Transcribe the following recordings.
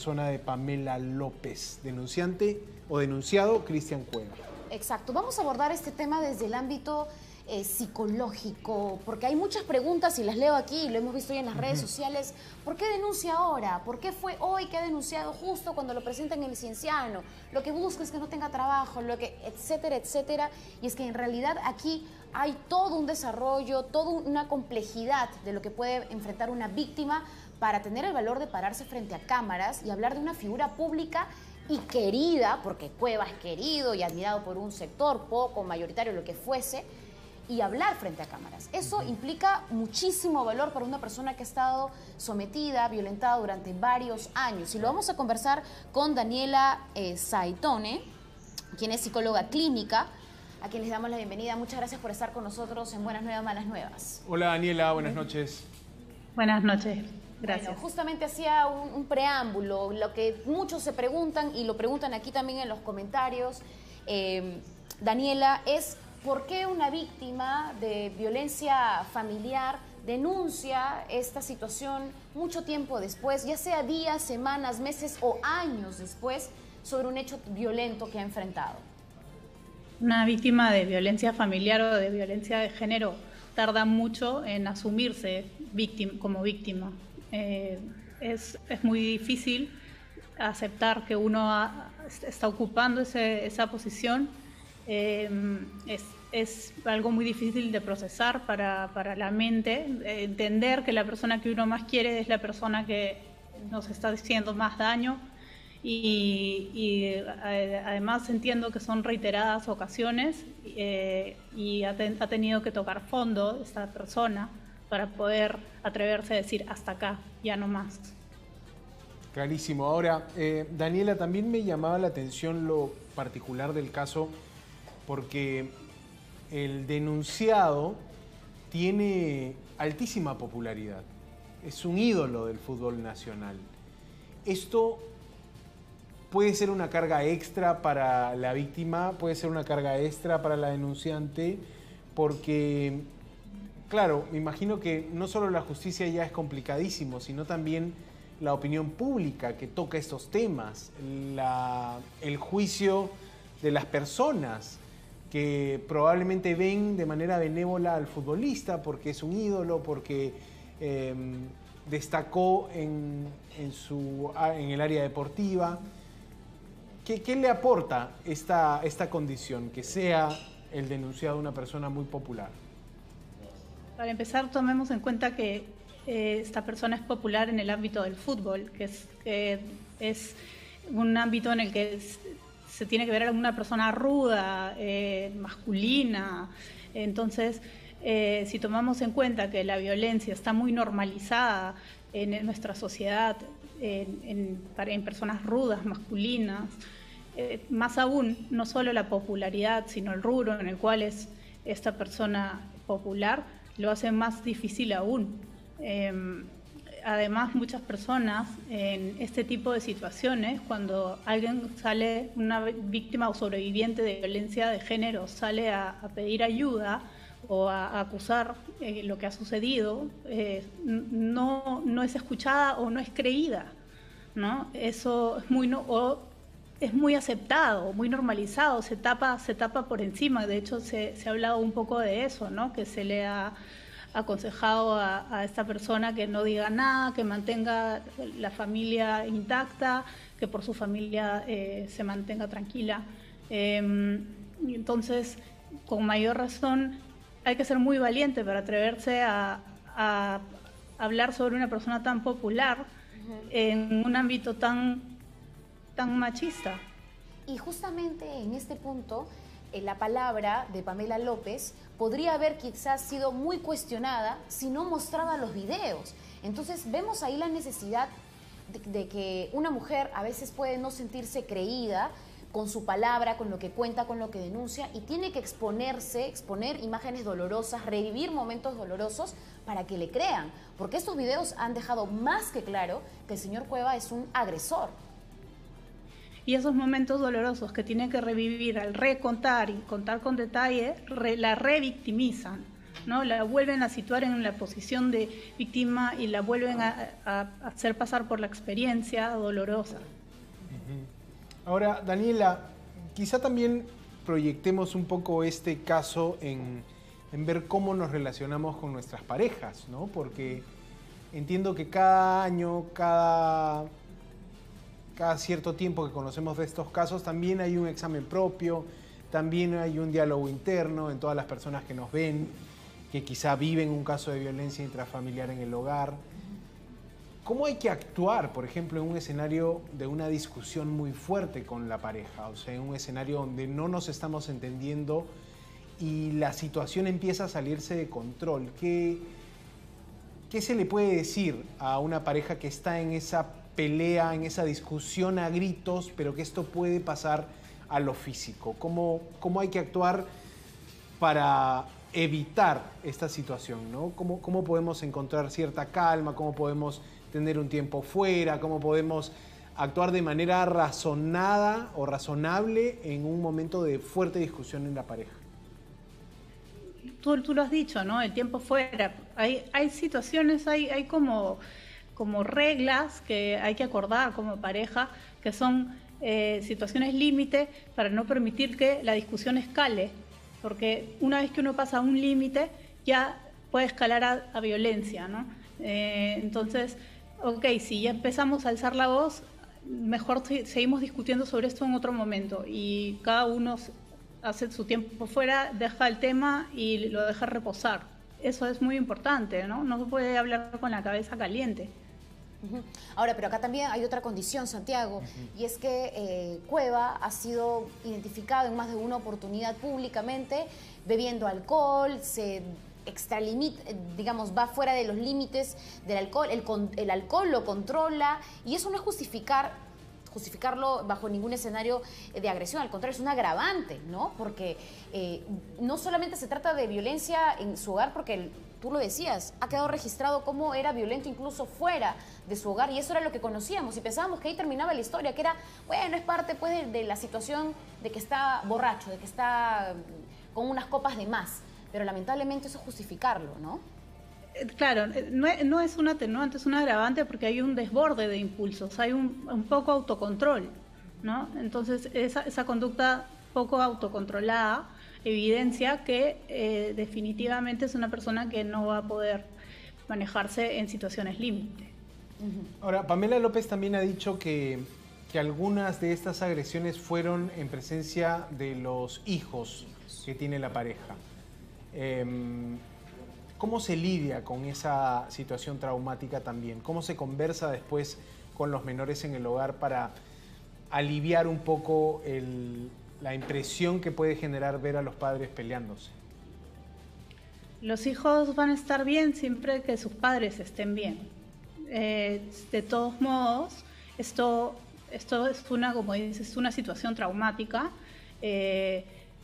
persona de Pamela López, denunciante o denunciado Cristian Cueva. Exacto. Vamos a abordar este tema desde el ámbito psicológico, porque hay muchas preguntas y las leo aquí, lo hemos visto hoy en las redes sociales. ¿Por qué denuncia ahora? ¿Por qué fue hoy que ha denunciado justo cuando lo presentan en el Cienciano? Lo que busca es que no tenga trabajo, etcétera, etcétera. Y es que en realidad aquí hay todo un desarrollo, toda una complejidad de lo que puede enfrentar una víctima para tener el valor de pararse frente a cámaras y hablar de una figura pública y querida, porque Cueva es querido y admirado por un sector poco mayoritario, lo que fuese, y hablar frente a cámaras. Eso implica muchísimo valor para una persona que ha estado sometida, violentada durante varios años. Y lo vamos a conversar con Daniela Saitone, quien es psicóloga clínica, a quien les damos la bienvenida. Muchas gracias por estar con nosotros en Buenas Nuevas, Malas Nuevas. Hola Daniela, buenas noches. Buenas noches, gracias. Bueno, justamente hacía un preámbulo, lo que muchos se preguntan y lo preguntan aquí también en los comentarios, Daniela, es ¿por qué una víctima de violencia familiar denuncia esta situación mucho tiempo después, ya sea días, semanas, meses o años después, sobre un hecho violento que ha enfrentado? Una víctima de violencia familiar o de violencia de género tarda mucho en asumirse como víctima. Es muy difícil aceptar que uno está ocupando esa posición. Es algo muy difícil de procesar para la mente, entender que la persona que uno más quiere es la persona que nos está haciendo más daño y además entiendo que son reiteradas ocasiones y ha tenido que tocar fondo esta persona para poder atreverse a decir hasta acá, ya no más. Clarísimo. Ahora, Daniela, también me llamaba la atención lo particular del caso porque el denunciado tiene altísima popularidad, es un ídolo del fútbol nacional. Esto puede ser una carga extra para la víctima, puede ser una carga extra para la denunciante, porque, claro, me imagino que no solo la justicia ya es complicadísimo, sino también la opinión pública que toca estos temas, el juicio de las personas que probablemente ven de manera benévola al futbolista porque es un ídolo, porque destacó en el área deportiva. ¿Qué le aporta esta condición, que sea el denunciado una persona muy popular? Para empezar, tomemos en cuenta que esta persona es popular en el ámbito del fútbol, que es un ámbito en el que se tiene que ver a una persona ruda, masculina. Entonces, si tomamos en cuenta que la violencia está muy normalizada en nuestra sociedad, en personas rudas, masculinas, más aún, no solo la popularidad, sino el rubro en el cual es esta persona popular, lo hace más difícil aún. Además, muchas personas en este tipo de situaciones, cuando alguien sale, una víctima o sobreviviente de violencia de género, sale a pedir ayuda o a acusar lo que ha sucedido, no es escuchada o no es creída, ¿no? Eso es muy aceptado, muy normalizado, se tapa por encima. De hecho, se ha hablado un poco de eso, ¿no? Que se le ha aconsejado a esta persona que no diga nada, que mantenga la familia intacta, que por su familia se mantenga tranquila. Entonces, con mayor razón, hay que ser muy valiente para atreverse a hablar sobre una persona tan popular en un ámbito tan machista. Y justamente en este punto, la palabra de Pamela López podría haber quizás sido muy cuestionada si no mostraba los videos. Entonces vemos ahí la necesidad de que una mujer a veces puede no sentirse creída con su palabra, con lo que cuenta, con lo que denuncia, y tiene que exponer imágenes dolorosas, revivir momentos dolorosos para que le crean, porque estos videos han dejado más que claro que el señor Cueva es un agresor. Y esos momentos dolorosos que tiene que revivir al recontar y contar con detalle, la revictimizan, ¿no? La vuelven a situar en la posición de víctima y la vuelven a hacer pasar por la experiencia dolorosa. Ahora, Daniela, quizá también proyectemos un poco este caso en ver cómo nos relacionamos con nuestras parejas, ¿no? Porque entiendo que cada año, cada cierto tiempo que conocemos de estos casos, también hay un examen propio, también hay un diálogo interno en todas las personas que nos ven, que quizá viven un caso de violencia intrafamiliar en el hogar. ¿Cómo hay que actuar, por ejemplo, en un escenario de una discusión muy fuerte con la pareja? O sea, en un escenario donde no nos estamos entendiendo y la situación empieza a salirse de control. ¿Qué se le puede decir a una pareja que está en esa pelea, en esa discusión a gritos, pero que esto puede pasar a lo físico? ¿Cómo hay que actuar para evitar esta situación, ¿no? ¿Cómo podemos encontrar cierta calma? ¿Cómo podemos tener un tiempo fuera? ¿Cómo podemos actuar de manera razonada o razonable en un momento de fuerte discusión en la pareja? Tú lo has dicho, ¿no? El tiempo fuera. Hay situaciones, hay como reglas que hay que acordar como pareja, que son situaciones límite para no permitir que la discusión escale, porque una vez que uno pasa un límite ya puede escalar a violencia, ¿no? Entonces, ok, si ya empezamos a alzar la voz, mejor seguimos discutiendo sobre esto en otro momento y cada uno hace su tiempo fuera, deja el tema y lo deja reposar. Eso es muy importante, ¿no? No se puede hablar con la cabeza caliente. Ahora, pero acá también hay otra condición, Santiago, y es que Cueva ha sido identificado en más de una oportunidad públicamente bebiendo alcohol, se extralimita, digamos, va fuera de los límites del alcohol, el alcohol lo controla, y eso no es justificarlo bajo ningún escenario de agresión, al contrario, es un agravante, ¿no? Porque no solamente se trata de violencia en su hogar, porque tú lo decías, ha quedado registrado cómo era violento incluso fuera de su hogar, y eso era lo que conocíamos, y pensábamos que ahí terminaba la historia, que era, bueno, es parte pues de la situación de que está borracho, de que está con unas copas de más, pero lamentablemente eso es justificarlo, ¿no? Claro, no es un atenuante, es un agravante porque hay un desborde de impulsos, hay un poco autocontrol, ¿no? Entonces esa conducta poco autocontrolada evidencia que definitivamente es una persona que no va a poder manejarse en situaciones límite. Ahora, Pamela López también ha dicho que algunas de estas agresiones fueron en presencia de los hijos que tiene la pareja. ¿Cómo se lidia con esa situación traumática también? ¿Cómo se conversa después con los menores en el hogar para aliviar un poco la impresión que puede generar ver a los padres peleándose? Los hijos van a estar bien siempre que sus padres estén bien. De todos modos, esto es como dices, una situación traumática,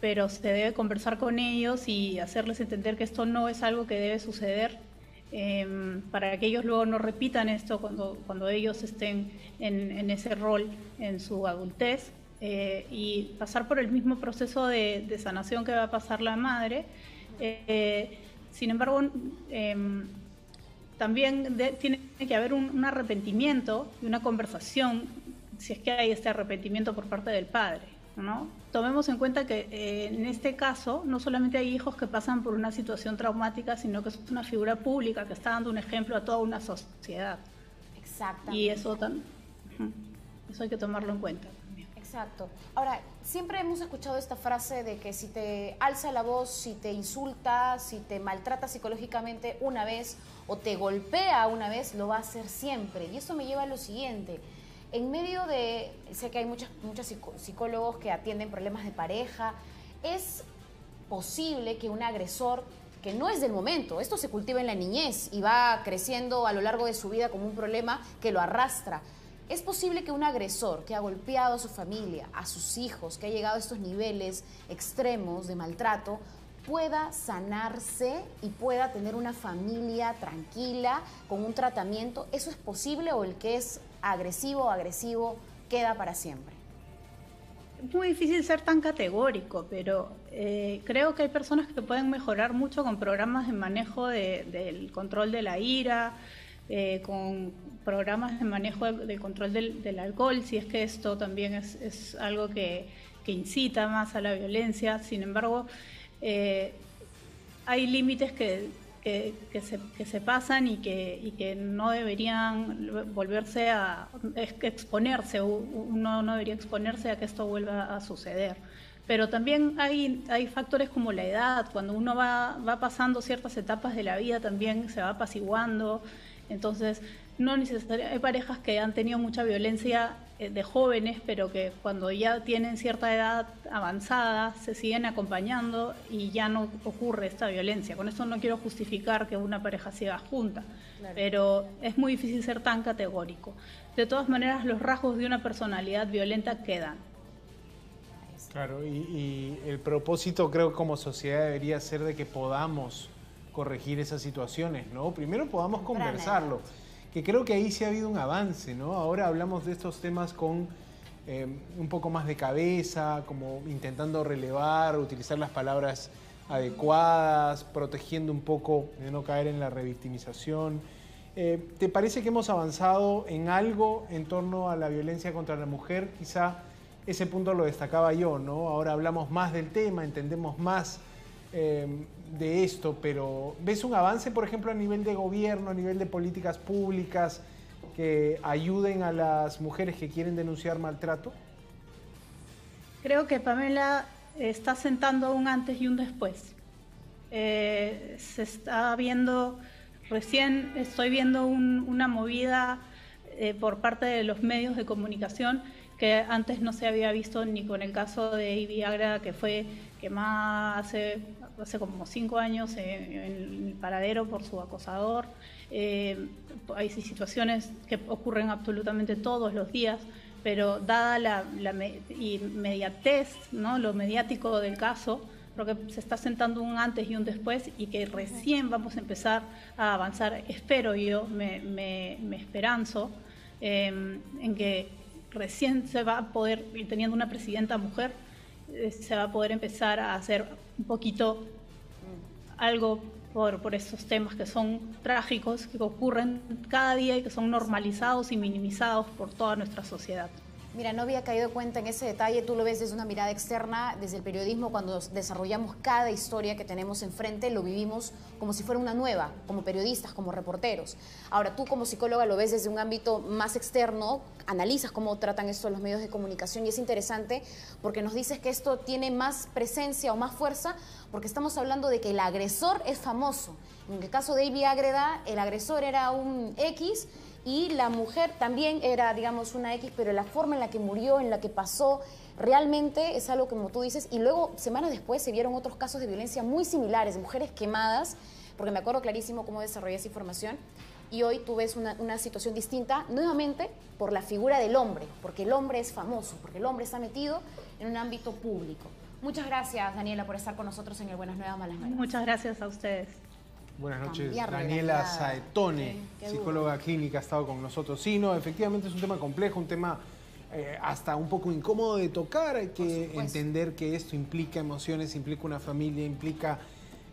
pero se debe conversar con ellos y hacerles entender que esto no es algo que debe suceder, para que ellos luego no repitan esto cuando ellos estén en ese rol en su adultez, y pasar por el mismo proceso de sanación que va a pasar la madre. Sin embargo, también tiene que haber un arrepentimiento y una conversación, si es que hay este arrepentimiento por parte del padre, ¿no? Tomemos en cuenta que en este caso no solamente hay hijos que pasan por una situación traumática, sino que es una figura pública que está dando un ejemplo a toda una sociedad. Exactamente. Y eso hay que tomarlo en cuenta también. Exacto. Ahora, siempre hemos escuchado esta frase de que si te alza la voz, si te insulta, si te maltrata psicológicamente una vez o te golpea una vez, lo va a hacer siempre. Y eso me lleva a lo siguiente. En medio de, sé que hay muchos psicólogos que atienden problemas de pareja, es posible que un agresor, que no es del momento, esto se cultiva en la niñez y va creciendo a lo largo de su vida como un problema que lo arrastra. Es posible que un agresor que ha golpeado a su familia, a sus hijos, que ha llegado a estos niveles extremos de maltrato, pueda sanarse y pueda tener una familia tranquila, con un tratamiento. ¿Eso es posible o el que es agresivo queda para siempre? es muy difícil ser tan categórico, pero creo que hay personas que pueden mejorar mucho con programas de manejo del control de la ira, con programas de manejo del control del alcohol, si es que esto también es algo que incita más a la violencia. Sin embargo, hay límites que se pasan y que no deberían volverse a exponerse, uno no debería exponerse a que esto vuelva a suceder. Pero también hay factores como la edad, cuando uno va pasando ciertas etapas de la vida también se va apaciguando. Entonces, no necesariamente, hay parejas que han tenido mucha violencia de jóvenes, pero que cuando ya tienen cierta edad avanzada se siguen acompañando y ya no ocurre esta violencia. Con esto no quiero justificar que una pareja siga junta, claro, pero es muy difícil ser tan categórico. De todas maneras, los rasgos de una personalidad violenta quedan. Claro, y el propósito, creo, como sociedad debería ser de que podamos corregir esas situaciones, ¿no? Primero podamos conversarlo, que creo que ahí sí ha habido un avance, ¿no? Ahora hablamos de estos temas con un poco más de cabeza, como intentando relevar, utilizar las palabras adecuadas, protegiendo un poco de no caer en la revictimización. ¿Te parece que hemos avanzado en algo en torno a la violencia contra la mujer? Quizá ese punto lo destacaba yo, ¿no? Ahora hablamos más del tema, entendemos más de esto, pero ¿ves un avance, por ejemplo, a nivel de gobierno, a nivel de políticas públicas que ayuden a las mujeres que quieren denunciar maltrato? Creo que Pamela está sentando un antes y un después. Se está viendo, recién estoy viendo una movida por parte de los medios de comunicación que antes no se había visto ni con el caso de Ivy Ágreda, que fue quemada hace como 5 años en el paradero por su acosador. Hay situaciones que ocurren absolutamente todos los días, pero dada la inmediatez, ¿no?, lo mediático del caso, creo que se está sentando un antes y un después y que recién vamos a empezar a avanzar, espero yo, me esperanzo, en que recién se va a poder, y teniendo una presidenta mujer, se va a poder empezar a hacer un poquito algo por estos temas que son trágicos, que ocurren cada día y que son normalizados y minimizados por toda nuestra sociedad. Mira, no había caído cuenta en ese detalle, tú lo ves desde una mirada externa, desde el periodismo, cuando desarrollamos cada historia que tenemos enfrente, lo vivimos como si fuera una nueva, como periodistas, como reporteros. Ahora, tú como psicóloga lo ves desde un ámbito más externo, analizas cómo tratan esto los medios de comunicación y es interesante porque nos dices que esto tiene más presencia o más fuerza porque estamos hablando de que el agresor es famoso. En el caso de Ivy Ágreda, el agresor era un X, y la mujer también era, digamos, una X, pero la forma en la que murió, en la que pasó, realmente es algo como tú dices. Y luego, semanas después, se vieron otros casos de violencia muy similares, mujeres quemadas, porque me acuerdo clarísimo cómo desarrollé esa información. Y hoy tú ves una situación distinta, nuevamente, por la figura del hombre, porque el hombre es famoso, porque el hombre está metido en un ámbito público. Muchas gracias, Daniela, por estar con nosotros en el Buenas Nuevas, Malas Nuevas. Muchas gracias a ustedes. Buenas noches, Daniela Saetone, psicóloga clínica, ha estado con nosotros. Sí, no, efectivamente es un tema complejo, un tema hasta un poco incómodo de tocar. Hay que entender que esto implica emociones, implica una familia, implica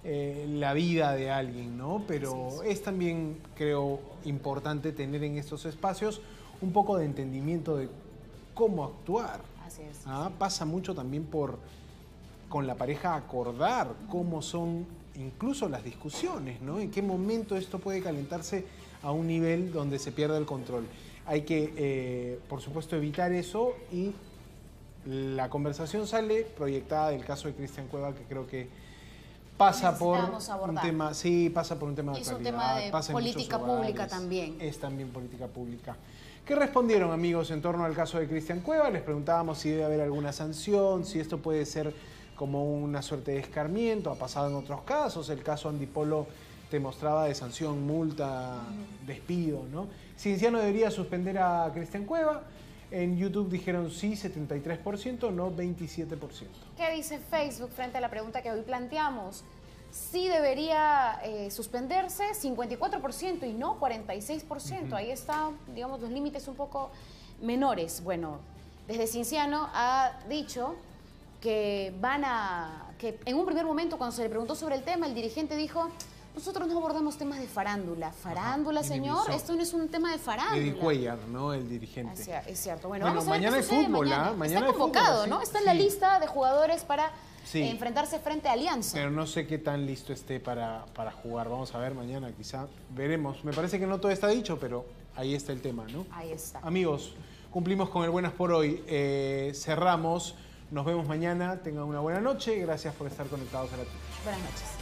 la vida de alguien, ¿no? Pero es también, creo, importante tener en estos espacios un poco de entendimiento de cómo actuar. Así es. Pasa mucho también con la pareja acordar cómo son incluso las discusiones, ¿no? En qué momento esto puede calentarse a un nivel donde se pierda el control. Hay que, por supuesto, evitar eso y la conversación sale proyectada del caso de Cristian Cueva, que creo que pasa por un tema, sí, pasa por un tema de actualidad. Es un tema de política pública también. Es también política pública. ¿Qué respondieron, amigos, en torno al caso de Cristian Cueva? Les preguntábamos si debe haber alguna sanción, si esto puede ser como una suerte de escarmiento, ha pasado en otros casos, el caso Andy Polo te mostraba de sanción, multa, despido, ¿no? Cienciano debería suspender a Cristian Cueva, en YouTube dijeron sí, 73%, no 27%. ¿Qué dice Facebook frente a la pregunta que hoy planteamos? Sí debería suspenderse, 54% y no 46%, ahí está, digamos, los límites un poco menores. Bueno, desde Cienciano ha dicho que que en un primer momento cuando se le preguntó sobre el tema, el dirigente dijo: nosotros no abordamos temas de farándula. Farándula, señor, esto no es un tema de farándula. Eddie Cuellar, ¿no? El dirigente. Es cierto. Bueno, vamos a ver mañana qué sucede fútbol, mañana. Mañana está convocado, fútbol, ¿no? Está en la lista de jugadores para Sí. enfrentarse frente a Alianza. Pero no sé qué tan listo esté para jugar. Vamos a ver mañana, quizá. Veremos. Me parece que no todo está dicho, pero ahí está el tema, ¿no? Ahí está. Amigos, cumplimos con el Buenas por hoy. Cerramos. Nos vemos mañana. Tengan una buena noche. Gracias por estar conectados a la Twitch. Buenas noches.